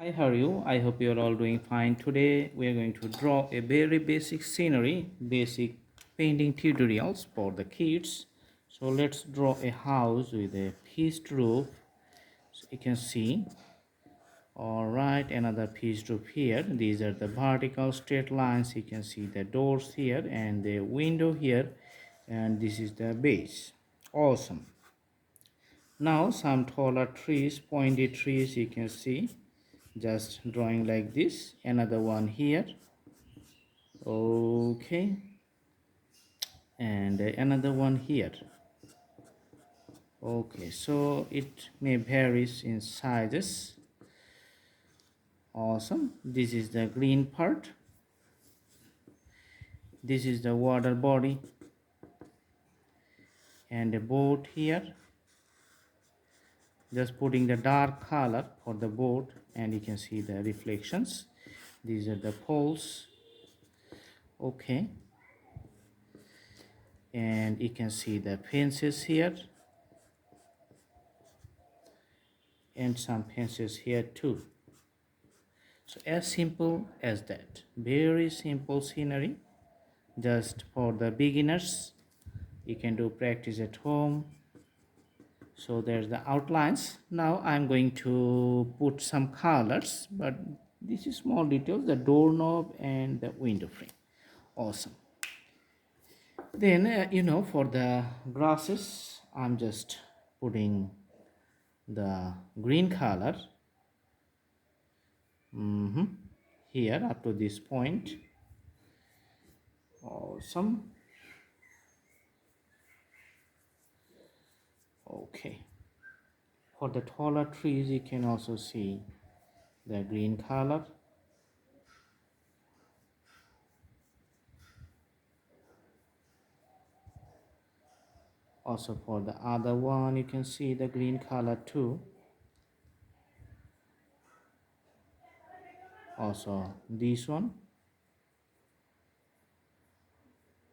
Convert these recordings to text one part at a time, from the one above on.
Hi, how are you? I hope you're all doing fine. Today we are going to draw a very basic scenery, basic painting tutorials for the kids. So let's draw a house with a pitched roof. So you can see, all right, another pitched roof here. These are the vertical straight lines. You can see the doors here and the window here, and this is the base. Awesome. Now some taller trees, pointy trees, you can see, just drawing like this. Another one here, okay, and another one here. Okay, so it may varies in sizes. Awesome. This is the green part, this is the water body, and a boat here. Just putting the dark color for the boat, and you can see the reflections. These are the poles. Okay, and you can see the fences here and some fences here too. So as simple as that, very simple scenery, just for the beginners. You can do practice at home. So there's the outlines. Now I'm going to put some colors, but this is small details, the doorknob and the window frame. Awesome. Then for the grasses, I'm just putting the green color here up to this point. Awesome. Okay, for the taller trees you can also see the green color. Also for the other one you can see the green color too. Also this one.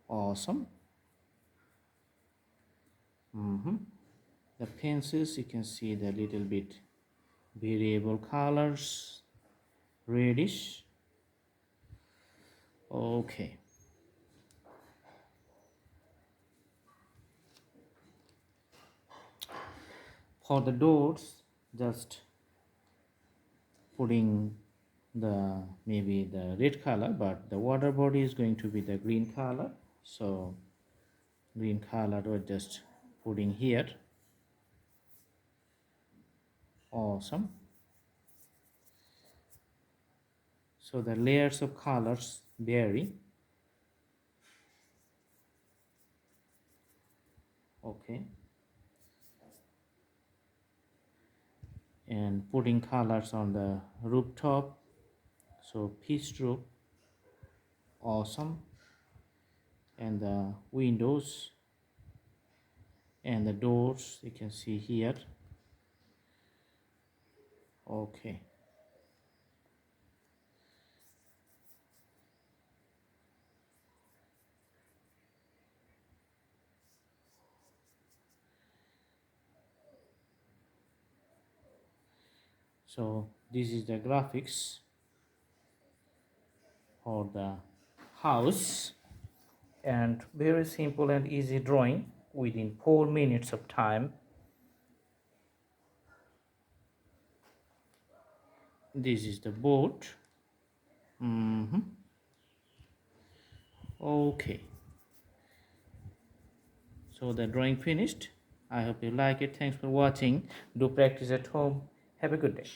Awesome. The pencils you can see the little bit variable colors, reddish. Okay, for the doors just putting the maybe the red color, but the water body is going to be the green color. So green color we're just putting here. Awesome. So the layers of colors vary. Okay, and putting colors on the rooftop, so pitched roof. Awesome. And the windows and the doors you can see here. Okay, so this is the graphics for the house, and very simple and easy drawing within 4 minutes of time. This is the boat. Okay, so the drawing finished. I hope you like it. Thanks for watching. Do practice at home. Have a good day.